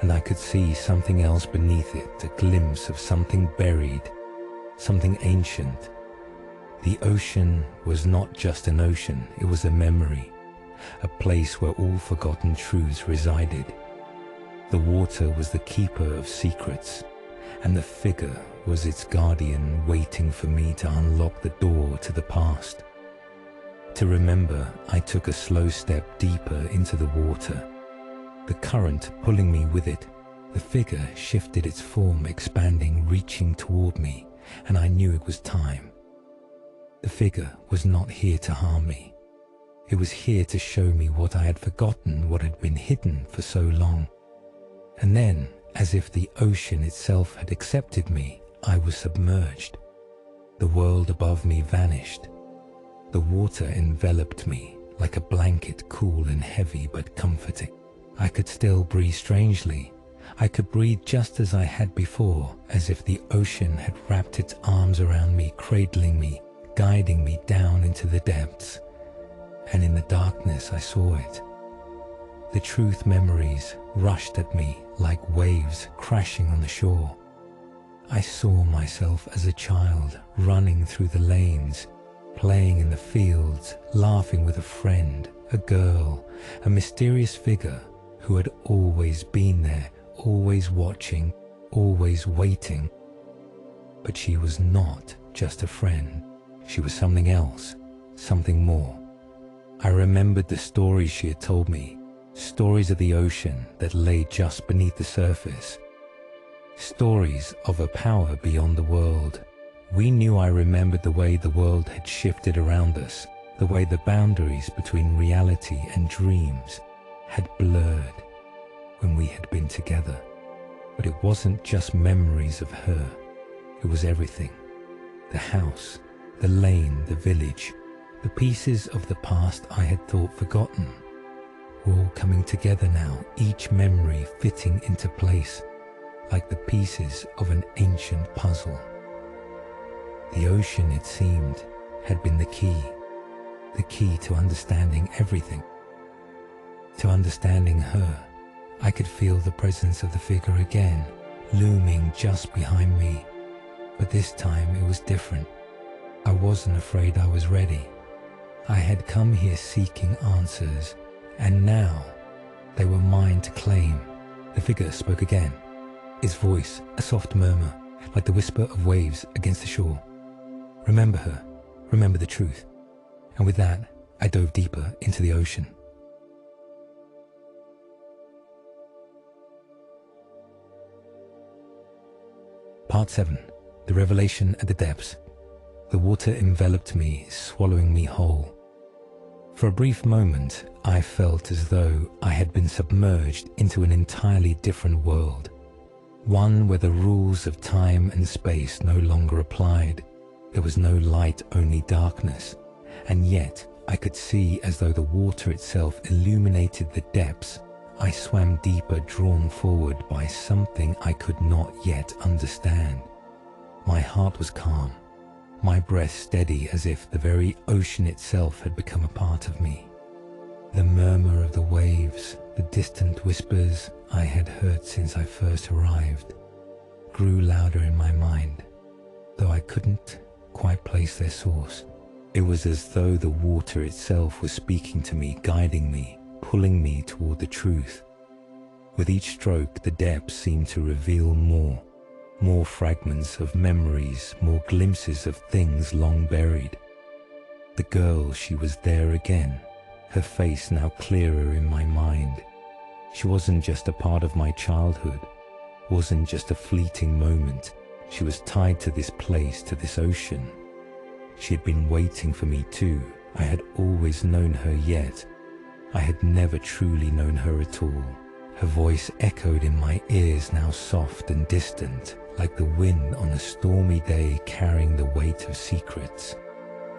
and I could see something else beneath it, a glimpse of something buried, something ancient. The ocean was not just an ocean, it was a memory, a place where all forgotten truths resided. The water was the keeper of secrets, and the figure was its guardian, waiting for me to unlock the door to the past. To remember, I took a slow step deeper into the water, the current pulling me with it. The figure shifted its form, expanding, reaching toward me, and I knew it was time. The figure was not here to harm me. It was here to show me what I had forgotten, what had been hidden for so long. And then, as if the ocean itself had accepted me, I was submerged. The world above me vanished. The water enveloped me like a blanket, cool and heavy but comforting. I could still breathe strangely. I could breathe just as I had before, as if the ocean had wrapped its arms around me, cradling me, guiding me down into the depths. And in the darkness I saw it. The truth memories rushed at me like waves crashing on the shore. I saw myself as a child, running through the lanes, playing in the fields, laughing with a friend, a girl, a mysterious figure who had always been there, always watching, always waiting. But she was not just a friend. She was something else, something more. I remembered the stories she had told me, stories of the ocean that lay just beneath the surface, stories of a power beyond the world. We knew I remembered the way the world had shifted around us, the way the boundaries between reality and dreams had blurred when we had been together. But it wasn't just memories of her, it was everything. The house, the lane, the village, the pieces of the past I had thought forgotten were all coming together now, each memory fitting into place like the pieces of an ancient puzzle. The ocean, it seemed, had been the key to understanding everything, to understanding her. I could feel the presence of the figure again, looming just behind me. But this time it was different. I wasn't afraid I was ready. I had come here seeking answers, and now they were mine to claim. The figure spoke again, its voice a soft murmur, like the whisper of waves against the shore. Remember her, remember the truth. And with that, I dove deeper into the ocean. Part 7. The Revelation at the Depths. The water enveloped me, swallowing me whole. For a brief moment, I felt as though I had been submerged into an entirely different world, one where the rules of time and space no longer applied. There was no light, only darkness, and yet I could see as though the water itself illuminated the depths. I swam deeper, drawn forward by something I could not yet understand. My heart was calm, my breath steady, as if the very ocean itself had become a part of me. The murmur of the waves, the distant whispers I had heard since I first arrived, grew louder in my mind, though I couldn't quite place their source. It was as though the water itself was speaking to me, guiding me, pulling me toward the truth. With each stroke, the depths seemed to reveal more fragments of memories, more glimpses of things long buried. The girl, she was there again, her face now clearer in my mind. She wasn't just a part of my childhood, wasn't just a fleeting moment. She was tied to this place, to this ocean. She had been waiting for me too. I had always known her, yet I had never truly known her at all. Her voice echoed in my ears, now soft and distant, like the wind on a stormy day carrying the weight of secrets.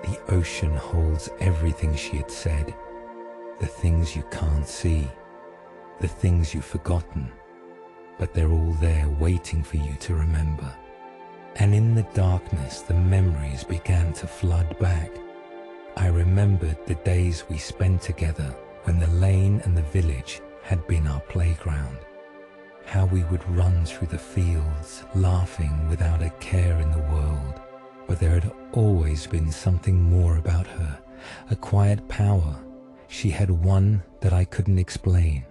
The ocean holds everything, she had said. The things you can't see, the things you've forgotten, but they're all there waiting for you to remember. And in the darkness, the memories began to flood back. I remembered the days we spent together when the lane and the village had been our playground. How we would run through the fields, laughing without a care in the world. But there had always been something more about her, a quiet power. She had one that I couldn't explain.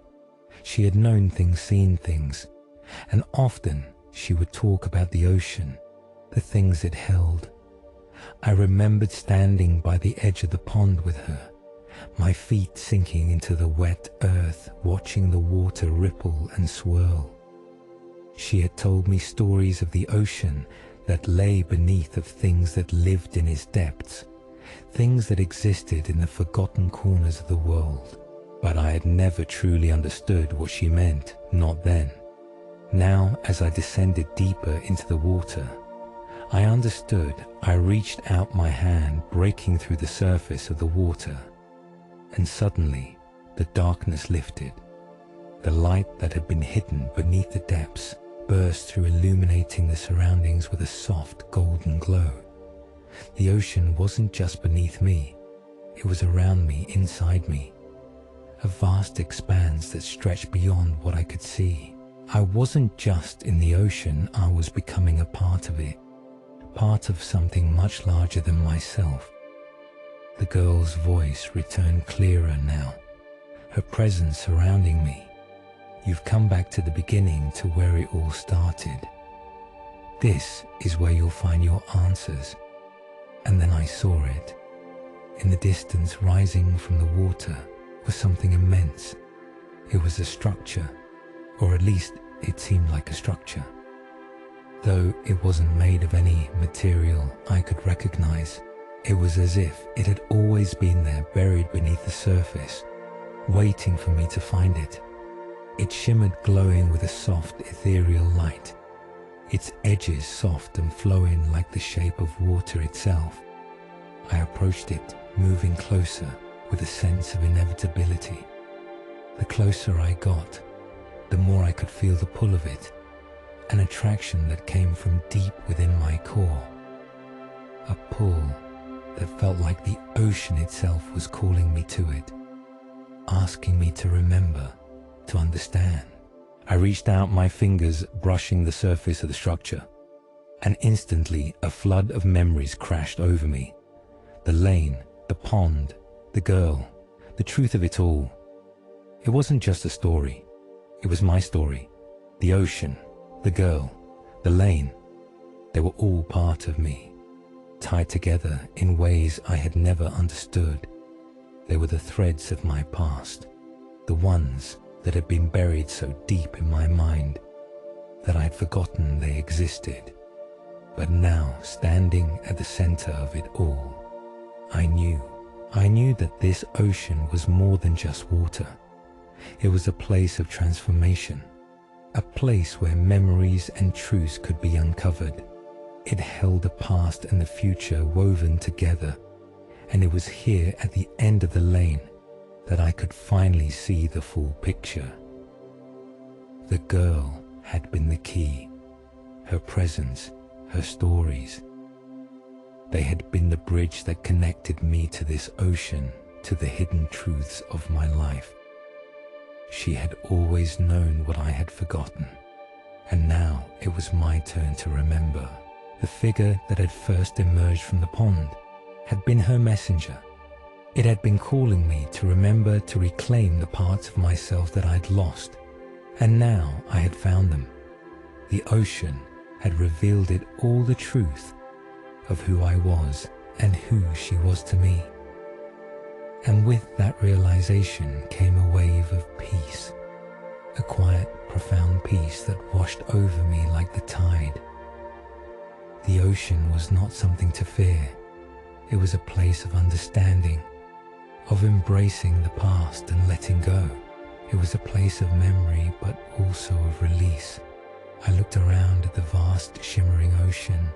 She had known things, seen things, and often she would talk about the ocean, the things it held. I remembered standing by the edge of the pond with her, my feet sinking into the wet earth, watching the water ripple and swirl. She had told me stories of the ocean that lay beneath, of things that lived in its depths, things that existed in the forgotten corners of the world. But I had never truly understood what she meant, not then. Now, as I descended deeper into the water, I understood. I reached out my hand, breaking through the surface of the water, and suddenly the darkness lifted. The light that had been hidden beneath the depths burst through, illuminating the surroundings with a soft golden glow. The ocean wasn't just beneath me, it was around me, inside me. A vast expanse that stretched beyond what I could see. I wasn't just in the ocean, I was becoming a part of it. Part of something much larger than myself. The girl's voice returned clearer now, her presence surrounding me. You've come back to the beginning, to where it all started. This is where you'll find your answers. And then I saw it. In the distance, rising from the water, was something immense. It was a structure, or at least it seemed like a structure. Though it wasn't made of any material I could recognize, it was as if it had always been there, buried beneath the surface, waiting for me to find it. It shimmered, glowing with a soft, ethereal light, its edges soft and flowing like the shape of water itself. I approached it, moving closer with a sense of inevitability. The closer I got, the more I could feel the pull of it, an attraction that came from deep within my core. A pull that felt like the ocean itself was calling me to it, asking me to remember, to understand. I reached out, my fingers brushing the surface of the structure, and instantly a flood of memories crashed over me. The lane, the pond, the girl, the truth of it all. It wasn't just a story, it was my story. The ocean, the girl, the lane, they were all part of me, tied together in ways I had never understood. They were the threads of my past, the ones that had been buried so deep in my mind that I had forgotten they existed. But now, standing at the center of it all, I knew that this ocean was more than just water. It was a place of transformation, a place where memories and truths could be uncovered. It held the past and the future woven together, and it was here at the end of the lane that I could finally see the full picture. The girl had been the key. Her presence, her stories. They had been the bridge that connected me to this ocean, to the hidden truths of my life. She had always known what I had forgotten, and now it was my turn to remember. The figure that had first emerged from the pond, had been her messenger. It had been calling me to remember to reclaim the parts of myself that I'd lost, and now I had found them. The ocean had revealed it all, the truth of who I was and who she was to me. And with that realization came a wave of peace, a quiet, profound peace that washed over me like the tide. The ocean was not something to fear. It was a place of understanding, of embracing the past and letting go. It was a place of memory, but also of release. I looked around at the vast, shimmering ocean,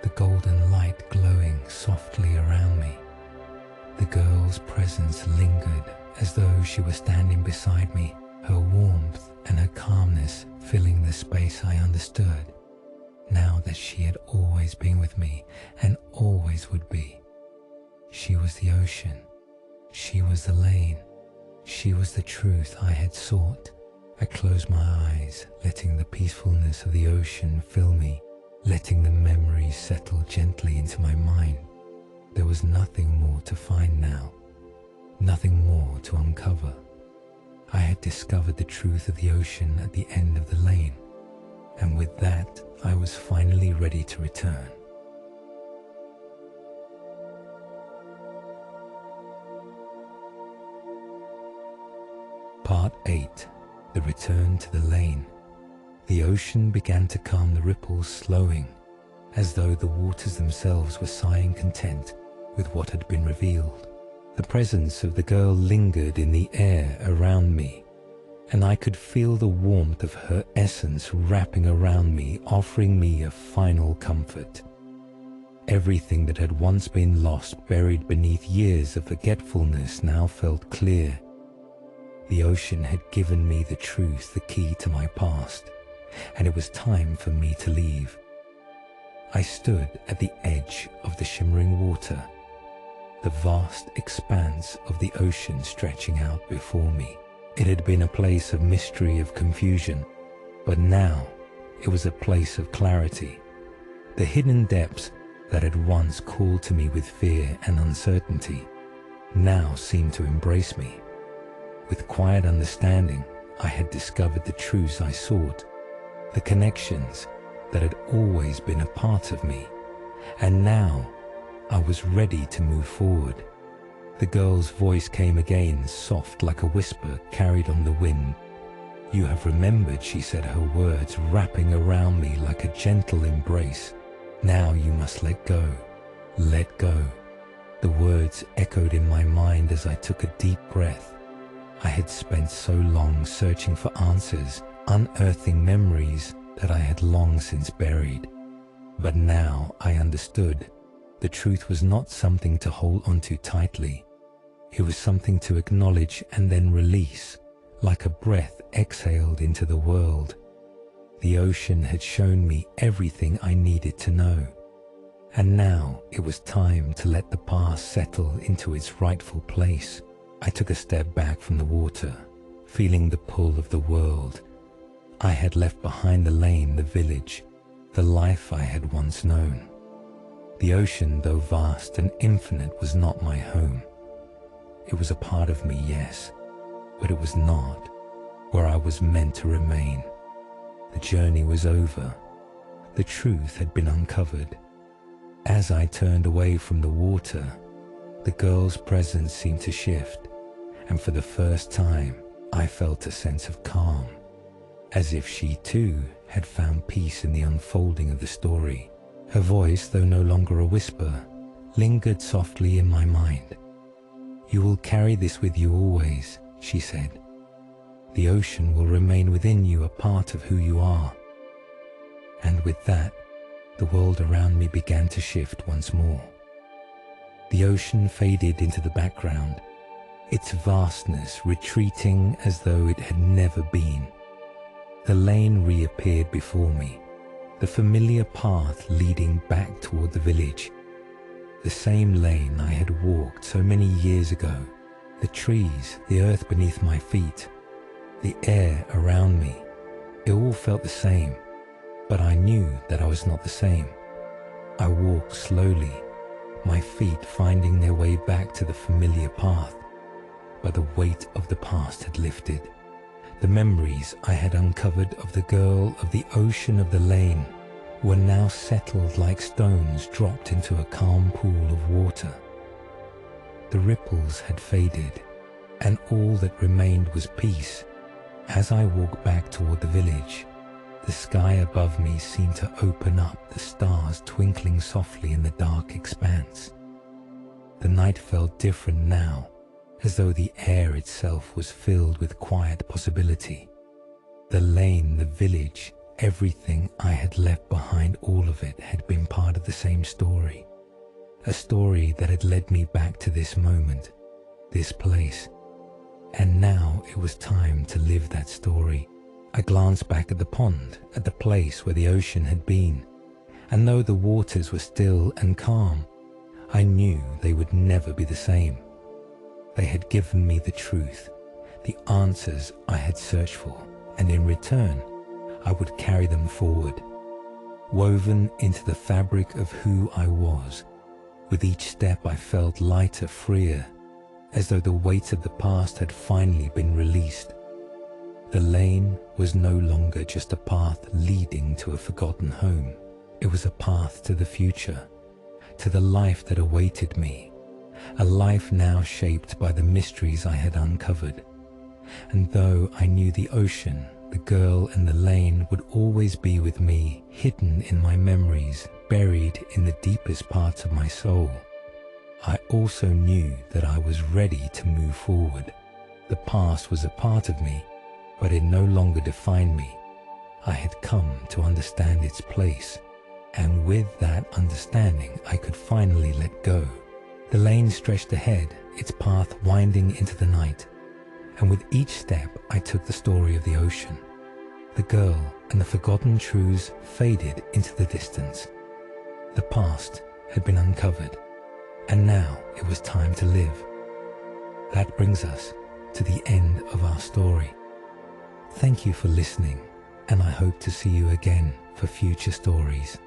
the golden light glowing softly around me. The girl's presence lingered as though she were standing beside me, her warmth and her calmness filling the space I understood, now that she had always been with me and always would be. She was the ocean. She was the lane. She was the truth I had sought. I closed my eyes, letting the peacefulness of the ocean fill me, letting the memories settle gently into my mind. There was nothing more to find now, nothing more to uncover. I had discovered the truth of the ocean at the end of the lane, and with that, I was finally ready to return. Part 8. The Return to the Lane. The ocean began to calm the ripples, slowing, as though the waters themselves were sighing content with what had been revealed. The presence of the girl lingered in the air around me, and I could feel the warmth of her essence wrapping around me, offering me a final comfort. Everything that had once been lost, buried beneath years of forgetfulness, now felt clear. The ocean had given me the truth, the key to my past, and it was time for me to leave. I stood at the edge of the shimmering water, the vast expanse of the ocean stretching out before me. It had been a place of mystery, of confusion, but now it was a place of clarity. The hidden depths that had once called to me with fear and uncertainty now seemed to embrace me. With quiet understanding, I had discovered the truths I sought, the connections that had always been a part of me, and now I was ready to move forward. The girl's voice came again, soft like a whisper carried on the wind. "You have remembered," she said, her words wrapping around me like a gentle embrace. "Now you must let go. Let go." The words echoed in my mind as I took a deep breath. I had spent so long searching for answers, unearthing memories that I had long since buried. But now I understood. The truth was not something to hold onto tightly. It was something to acknowledge and then release, like a breath exhaled into the world. The ocean had shown me everything I needed to know, and now it was time to let the past settle into its rightful place. I took a step back from the water, feeling the pull of the world. I had left behind the lane, the village, the life I had once known. The ocean, though vast and infinite, was not my home. It was a part of me, yes, but it was not where I was meant to remain. The journey was over. The truth had been uncovered. As I turned away from the water, the girl's presence seemed to shift, and for the first time, I felt a sense of calm, as if she too had found peace in the unfolding of the story. Her voice, though no longer a whisper, lingered softly in my mind. "You will carry this with you always," she said. "The ocean will remain within you, a part of who you are." And with that, the world around me began to shift once more. The ocean faded into the background, its vastness retreating as though it had never been. The lane reappeared before me, the familiar path leading back toward the village. The same lane I had walked so many years ago. The trees, the earth beneath my feet, the air around me, it all felt the same, but I knew that I was not the same. I walked slowly, my feet finding their way back to the familiar path. But the weight of the past had lifted. The memories I had uncovered of the girl, of the ocean, of the lane, were now settled like stones dropped into a calm pool of water. The ripples had faded, and all that remained was peace. As I walked back toward the village, the sky above me seemed to open up, the stars twinkling softly in the dark expanse. The night felt different now, as though the air itself was filled with quiet possibility. The lane, the village, everything I had left behind, all of it had been part of the same story. A story that had led me back to this moment, this place. And now it was time to live that story. I glanced back at the pond, at the place where the ocean had been, and though the waters were still and calm, I knew they would never be the same. They had given me the truth, the answers I had searched for, and in return, I would carry them forward, woven into the fabric of who I was. With each step I felt lighter, freer, as though the weight of the past had finally been released. The lane was no longer just a path leading to a forgotten home. It was a path to the future, to the life that awaited me, a life now shaped by the mysteries I had uncovered. And though I knew the ocean, the girl and the lane would always be with me, hidden in my memories, buried in the deepest parts of my soul, I also knew that I was ready to move forward. The past was a part of me, but it no longer defined me. I had come to understand its place, and with that understanding I could finally let go. The lane stretched ahead, its path winding into the night, and with each step I took the story of the ocean. The girl and the forgotten truths faded into the distance. The past had been uncovered, and now it was time to live. That brings us to the end of our story. Thank you for listening, and I hope to see you again for future stories.